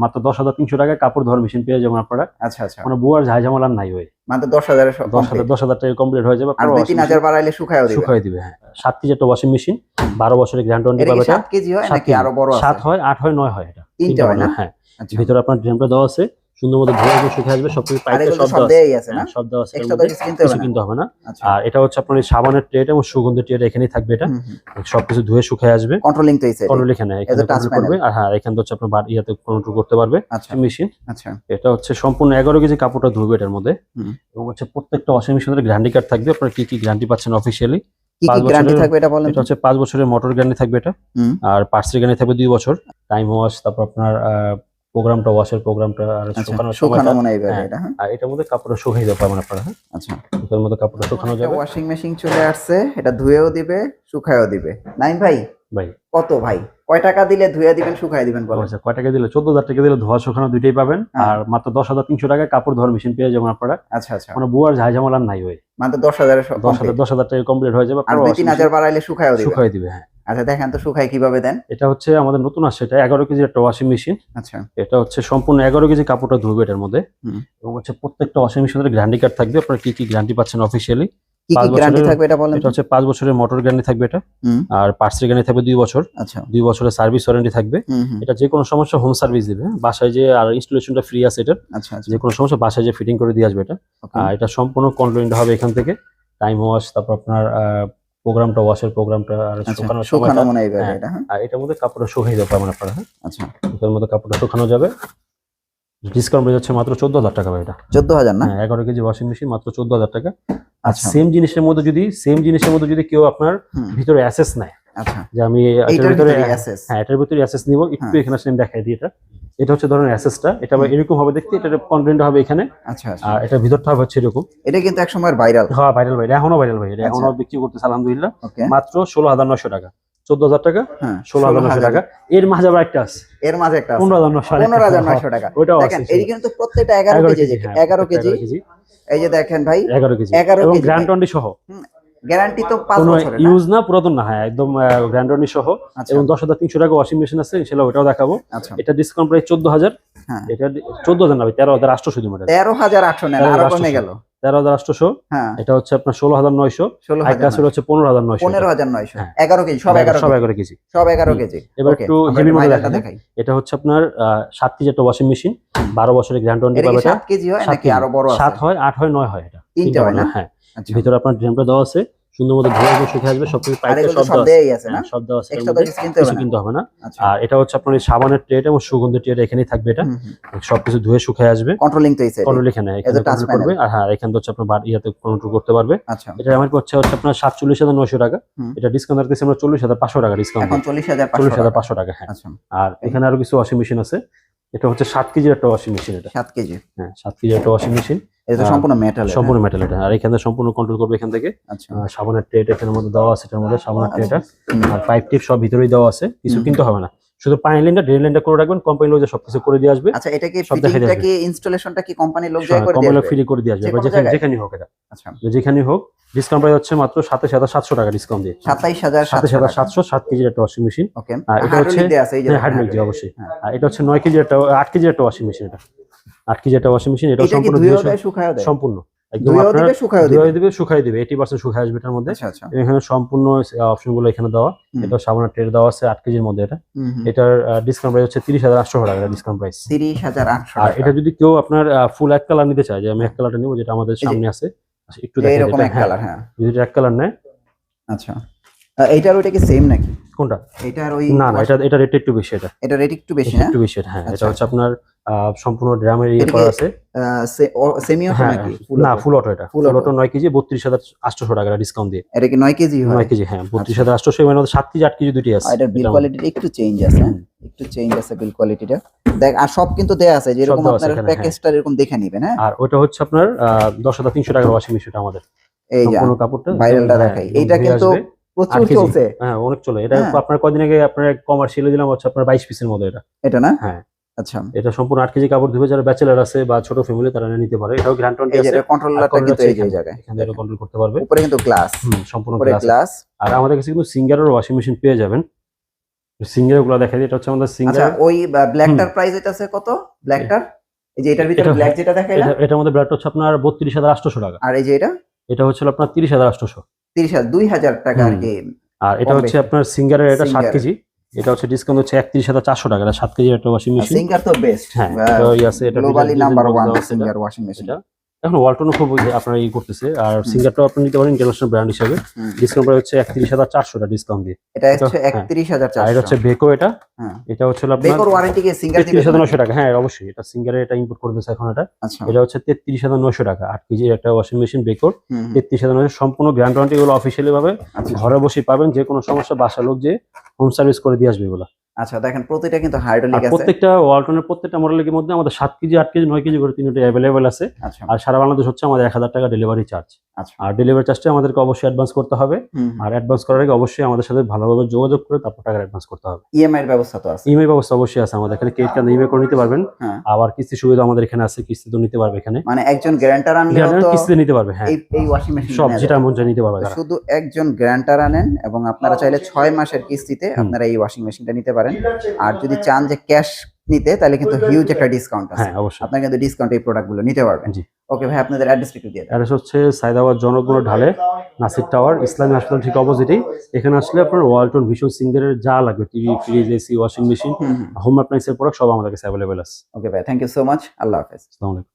মাত্র 10,300 টাকায় কাপড় ধোয়ার মেশিন পেয়ে যাবেন আপনারা। আচ্ছা আচ্ছা, মানে বুয়ার ঝামেলা নাই ভাই। মাত্র 10,000 এর 10,000 টাকা কমপ্লিট হয়ে যাবে। আর 2-3,000 বাড়াইলে শুকায় দিবে। হ্যাঁ, 7 কেজি একটা ওয়াশিং মেশিন, 12 বছরের গ্যারান্টি পাবে। 7 কেজি হয় নাকি আরো বড় আছে? 7 হয়, 8 হয়, 9 হয়, এটা তিনটা হয় না? হ্যাঁ। আচ্ছা, ভিতরে আপনার ড্রেমটা দেওয়া আছে, সুন্দর মতো ধুয়ে শুকিয়ে আসবে। সবকিছু পাইপে সব দেওয়া আছে না? সব দেওয়া আছে, কিছু কিনতে হবে না। আর এটা হচ্ছে আপনার এই সাবানের ট্রেটা এবং সুগন্ধি ট্রেটা এখানেই থাকবে। এটা সবকিছু ধুয়ে শুকিয়ে আসবে। কন্ট্রোলিং তো এইসে কন্ট্রোল এখানে কন্ট্রোল করবে। আর হ্যাঁ, এখানে হচ্ছে আপনার ইয়াতে কন্ট্রোল করতে পারবে মেশিন। আচ্ছা, এটা হচ্ছে সম্পূর্ণ 11 কেজি কাপড়টা ধুবে এটার মধ্যে। এবং হচ্ছে প্রত্যেকটা ওয়াশিং মেশিনের গ্যারান্টি কার্ড থাকবে। আপনারা কি কি গ্যারান্টি পাচ্ছেন অফিশিয়ালি? কি কি গ্যারান্টি থাকবে এটা বলেন। এটা হচ্ছে 5 বছরের মোটর গ্যারান্টি থাকবে এটা। আর পার্টসের গ্যারান্টি থাকবে 2 বছর। টাইম ওয়াশ, তারপর আপনার প্রোগ্রামটা, ওয়াশের প্রোগ্রামটা আর শুকানো মনে হয় এটা। আর এটার মধ্যে কাপড়টা শুকিয়ে দিতে পারবেন আপনারা। আচ্ছা, এটার মধ্যে কাপড়টা শুকানো যাবে। ওয়াশিং মেশিন চলে আসছে, এটা ধুয়েও দিবে শুকায়ও দিবে। নাইম ভাই কত ভাই, কয় টাকা দিলে ধুয়ে দিবেন শুকায় দিবেন বলেন? আচ্ছা, কয় টাকা দিলে? 14,000 টাকা দিলে ধোয়া শুকানো দুইটাই পাবেন। আর মাত্র 10,300 টাকায় কাপড় ধোয়ার মেশিন পেয়ে যাবেন আপনারা। আচ্ছা আচ্ছা, মানে বুয়ার ঝামেলা নাই ভাই। মাত্র 10,000 টাকা কমপ্লিট হয়ে যাবে। আর 2-3,000 বাড়াইলে শুকায় দিবে। হ্যাঁ। আচ্ছা, দেখেন তো শুকায় কিভাবে দেন। এটা হচ্ছে আমাদের নতুন আসছে, এটা 11 কেজি একটা ওয়াশিং মেশিন। আচ্ছা, এটা হচ্ছে সম্পূর্ণ 11 কেজি কাপড়টা ধুবে এটার মধ্যে। এবং হচ্ছে প্রত্যেকটা ওয়াশিং মেশিনের গ্যারান্টি কার্ড থাকবে। আপনারা কি কি গ্যারান্টি পাচ্ছেন অফিশিয়ালি? কি কি গ্যারান্টি থাকবে এটা বলেন। এটা হচ্ছে 5 বছরের মোটর গ্যারান্টি থাকবে এটা। আর পার্টসের গ্যারান্টি থাকবে 2 বছর। আচ্ছা, 2 বছরের সার্ভিস ওয়ারেন্টি থাকবে। এটা যে কোনো সমস্যা হোম সার্ভিস দিবে, বাসায় যে। আর ইনস্টলেশনটা ফ্রি আছে এটা। আচ্ছা, যে কোনো সমস্যা বাসায় যে ফিটিং করে দিয়ে আসবে এটা। আর এটা সম্পূর্ণ কন্ট্রোলিংটা হবে এখান থেকে। টাইম ওয়াশ, তারপর আপনার প্রোগ্রামটা, ওয়াশের প্রোগ্রামটা আর শুকানো মনে হয় এটা। আর এটার মধ্যে কাপড়টা শুকিয়ে দিতে পারবেন আপনারা। আচ্ছা, এটার মধ্যে কাপড়টা শুকানো যাবে। ডিসকাউন্ট হয়ে যাচ্ছে মাত্র 14,000 টাকা ভাই। এটা 14,000 না? 11 কেজি ওয়াশিং মেশিন মাত্র 14,000 টাকা। আর সেম জিনিসের মধ্যে যদি কেউ আপনার ভিতরে অ্যাসেস নেয়, আচ্ছা, যে আমি এটার ভিতরে এটার ভিতরে অ্যাসেস নিব, একটু এখানে আসলে দেখাই দিই। এটা হচ্ছে ধরুন অ্যাসেসটা, এটা এরকম হবে দেখতে, এটার কন্টেন্ট হবে এখানে। আচ্ছা, আর এটা ভিতরটা হবে হচ্ছে এরকম। এটা কিন্তু এক সময় ভাইরাল। হ্যাঁ, ভাইরাল ভাই, এখনো ভাইরাল ভাই। এটা এখনো বিক্রি করতেছে আলহামদুলিল্লাহ। মাত্র 16,900 টাকা। 14,000 টাকা, 16,900 টাকা। এর মাঝে আবার একটা আছে, 15,900 টাকা। দেখেন এই কিন্তু প্রত্যেকটা 11 কেজি। 11 কেজি এই যে দেখেন ভাই, 11 কেজি এবং গ্যারান্টি সহ। গ্যারান্টি তো 5 বছরের, ইউজ না, পুরাতন না। হ্যাঁ, একদম গ্যারান্টি সহ। এবং 10,300 টাকা ওয়াশিং মেশিন আছে, ইনশাআল্লাহ ওটাও দেখাবো। এটা ডিসকাউন্ট প্রাইস 14,000। হ্যাঁ, এটা 14,000 না ভাই, 13,800 শুধু। 13,800 নেন, আরো কমে গেল। 13,800। হ্যাঁ, এটা হচ্ছে আপনার 16,900। একটা ছিল হচ্ছে 15,900। 15,900। 11 কেজি, সব 11 কেজি, সব 11 কেজি। এবার একটু হেভি মডেল দেখাই। এটা হচ্ছে আপনার 7 কেজি একটা ওয়াশিং মেশিন, 12 বছরের গ্যারান্টি পাবে। 7 কেজি হয় নাকি আরো বড় আছে? 7 হয়, 8 হয়, 9 হয়, এটা তিনটা হয় না? হ্যাঁ। ভিতরে আপনার ড্রেমটা দেওয়া আছে, সুন্দর মতো ধুয়ে শুকিয়ে আসবে। সবকিছু পাইপে সব দেওয়া আছে না? সব দেওয়া আছে, কিছু কিনতে হবে না। আর এটা হচ্ছে আপনার এই সাবানের ট্রেটা এবং সুগন্ধি ট্রেটা এখানেই থাকবে। এটা সবকিছু ধুয়ে শুকিয়ে আসবে। কন্ট্রোলিং তো এইসে কন্ট্রোল এখানে কন্ট্রোল করবে। আর হ্যাঁ, এখানে হচ্ছে আপনার ইয়াতে কন্ট্রোল করতে পারবে। আচ্ছা, এটা আমার হচ্ছে আপনার 47,900 টাকা। এটা ডিসকাউন্ট রাখতেছি আমরা 40,500 টাকা ডিসকাউন্ট। এখন 40,500 টাকা। হ্যাঁ। আর এখানে আরো কিছু ওয়াশিং মেশিন আছে। এটা হচ্ছে 7 কেজি একটা ওয়াশিং মেশিন। এটা 7 কেজি। হ্যাঁ, 7 কেজি একটা ওয়াশিং মেশিন। এটা সম্পূর্ণ মেটাল, সম্পূর্ণ মেটাল এটা। আর এখানে সম্পূর্ণ কন্ট্রোল করবে এখান থেকে। আচ্ছা, সাবানের ট্রেটা এখানের মধ্যে দেওয়া আছে, এটার মধ্যে সাবানের ট্রেটা আর পাইপ টিপ সব ভিতরেই দেওয়া আছে, কিছু কিনতে হবে না। শুধু পানি লাইনটা, ড্রেন লাইনটা করে রাখবেন, কোম্পানি লোক সবকিছু করে দিয়ে আসবে। আচ্ছা, এটা কি ফিটিংটা কি ইনস্টলেশনটা কি কোম্পানি লোক যায় করে দিয়ে আসবে? কোম্পানি লোক ফ্রি করে দিয়ে আসবে, যেখানেই হোক এটা। আচ্ছা, যেখানেই হোক। ডিসকাউন্ট প্রাইস হচ্ছে মাত্র 27,700 টাকা ডিসকাউন্ট দিয়ে। 27,700। 7 কেজির একটা ওয়াশিং মেশিন। ওকে, আর এটা হচ্ছে হাইড্রোলিক দিয়ে অবশ্যই। আর এটা হচ্ছে 9 কেজি একটা, 8 কেজির একটা ওয়াশিং মেশিন। এটা 8 কেজি একটা ওয়াশিং মেশিন। এটা সম্পূর্ণ সম্পূর্ণ একদম আপনার ধুয়ে দিবে, শুকায় দিবে। 80% শুকায় আসবে এটার মধ্যে। এখানে সম্পূর্ণ অপশনগুলো এখানে দেওয়া। এটা সাবানের ট্রে দেওয়া আছে 8 কেজির মধ্যে। এটার ডিসকাউন্ট প্রাইস হচ্ছে 30,800 টাকা ডিসকাউন্ট প্রাইস। 30,800 আর এটা যদি কেউ আপনার ফুল এক কালার নিতে চায়, যে আমি এক কালারটা নিব, যেটা আমাদের সামনে আছে, একটু দেখেন এরকম এক কালার। হ্যাঁ, যদি এক কালার নেয়। আচ্ছা, এইটার ওইটা কি সেম নাকি? কোনটা? এটার ওই না, এটা রেট একটু বেশি। এটা রেট একটু বেশি, একটু বেশি। হ্যাঁ, এটা হচ্ছে আপনার সম্পূর্ণ ড্রামের ইয়ে করা আছে। সেমি অটো নাকি? না, ফুল অটো। এটা ফুল অটো 9 কেজি 32,800 টাকা ডিসকাউন্ট দিয়ে। এটা কি 9 কেজি হয়? 9 কেজি, হ্যাঁ, 32,800। মানে 7 কেজি 8 কেজি দুটি আছে। এটার বিল কোয়ালিটিটা একটু চেঞ্জ আছে, একটু চেঞ্জ আছে বিল কোয়ালিটিটা। দেখ, আর সব কিন্তু দেয়া আছে, যেরকম আপনার প্যাকেজটা এরকম দেখে নেবেন। হ্যাঁ, আর ওটা হচ্ছে আপনার 10,300 টাকার ওয়াশিং মেশিন আমাদের। এই যে সম্পূর্ণ কাপড়টা ভাইরালটা দেখাই, এইটা কিন্তু প্রচুর চলছে। হ্যাঁ, অনেক চলে এটা। আপনার কয়দিন আগে আপনার কমার্শিয়ালে দিলাম হচ্ছে আপনার 22 পিসের মধ্যে। এটা না? হ্যাঁ। আচ্ছা, এটা সম্পূর্ণ 8 কেজি কাপড় ধুবে, যারা ব্যাচেলর আছে বা ছোট ফ্যামিলি তারা নিতে পারে। এটাও গ্যারান্টি আছে। এটা কন্ট্রোলারটা কিন্তু এই জায়গায়, এখানে এটা কন্ট্রোল করতে পারবে। উপরে কিন্তু গ্লাস, সম্পূর্ণ গ্লাস। আর আমাদের কাছে কিন্তু সিঙ্গারের ওয়াশিং মেশিন পেয়ে যাবেন। সিঙ্গার গুলো দেখাই দিই, এটা হচ্ছে আমাদের আচ্ছা সিঙ্গার। ওই ব্ল্যাকটার প্রাইস এটা আছে কত? ব্ল্যাকটার এই যে এটার ভিতরে ব্ল্যাক যেটা দেখাইলা, এটার মধ্যে ব্ল্যাকটা হচ্ছে আপনার 32,800 টাকা। আর এই যে এটা হচ্ছে আপনার 30,800। 30,000 2,000 টাকা আর কি। আর এটা হচ্ছে আপনার সিঙ্গারের, এটা 7 কেজি, এটা হচ্ছে ডিসকাউন্ট হচ্ছে 31,400 টাকা। এটা 7 কেজি একটা ওয়াশিং মেশিন। সিঙ্গার তো বেস্ট, হ্যাঁ এটা আছে, এটা globally number 1 singer washing machine. এখন ওয়ালটনও খুব আপনার করতেছে, আর সিঙ্গারটাও আপনি নিতে পারেন ইন্টারন্যাশনাল ব্র্যান্ড হিসেবে। ডিসকাউন্ট প্রাইস হচ্ছে 31,400 টাকা ডিসকাউন্ট দিয়ে। এটা হচ্ছে 31,400। আর এটা হচ্ছে বেকো, এটা হচ্ছে আপনার বেকোর ওয়ারেন্টি কি সিঙ্গার 33,900 টাকা। হ্যাঁ অবশ্যই, এটা সিঙ্গারে এটা ইম্পোর্ট করে দিয়েছে এখন। এটা হচ্ছে 33,900 টাকা 8 কেজি একটা ওয়াশিং মেশিন বেকোর। 33,900 সম্পূর্ণ গ্যারান্টি ওয়ারেন্টি, এগুলো অফিসিয়ালি ভাবে ঘরে বসে পাবেন। যে কোনো সমস্যা বাসা লোক যে হোম সার্ভিস করে দিয়ে আসবে এগুলো। আচ্ছা দেখেন প্রতিটা কিন্তু হাইড্রোলিক আছে। প্রত্যেকটা ওয়ালটনের প্রত্যেকটা মডেলের মধ্যে আমাদের 7 কেজি 8 কেজি 9 কেজি করে তিনটা অ্যাভেলেবেল আছে। আর সারা বাংলাদেশ হচ্ছে আমাদের 1000 টাকা ডেলিভারি চার্জ। আর ডেলিভারি চার্জটা আমাদেরকে অবশ্যই অ্যাডভান্স করতে হবে। আর অ্যাডভান্স করার আগে অবশ্যই আমাদের সাথে ভালোভাবে যোগাযোগ করে তারপর টাকা অ্যাডভান্স করতে হবে। ইএমআই এর ব্যবস্থা তো আছে? ইএমআই ব্যবস্থা অবশ্যই আছে আমাদের এখানে। ক্রেডিট কার্ড ইএমআই করে নিতে পারবেন। আবার কিস্তি সুবিধা আমাদের এখানে আছে, কিস্তি তো নিতে পারবে এখানে। মানে একজন গ্যারান্টার আনলে তো কিস্তি নিতে পারবে। হ্যাঁ এই ওয়াশিং মেশিন সব যেটা মন চায় নিতে পারবে। শুধু একজন গ্যারান্টার আনেন এবং আপনারা চাইলে 6 মাসের কিস্তিতে আপনারা এই ওয়াশিং মেশিনটা নিতে পারেন। আর যদি চান যে ক্যাশ নিতে, তাহলে কিন্তু হিউজ একটা ডিসকাউন্ট আছে। হ্যাঁ অবশ্যই, আপনারা কিন্তু ডিসকাউন্ট এই প্রোডাক্টগুলো নিতে পারবেন। জি ওকে ভাই, আপনাদের অ্যাড্রেসটা একটু দিয়ে দেন। অ্যাড্রেস হচ্ছে সাইদাবাদ জনগণ ঢালে নাসির টাওয়ার ইসলামী হাসপাতাল ঠিক অপোজিটেই। এখানে আসলে আপনার ওয়ালটন ভিশন সিঙ্গারের যা লাগবে, TV fridge AC washing machine home অ্যাপ্লায়েন্সের প্রোডাক্ট সব আমাদের কাছে অ্যাভেলেবেল আছে। ওকে ভাই, থ্যাংক ইউ সো মাচ। আল্লাহ হাফেজ। আসসালামু আলাইকুম।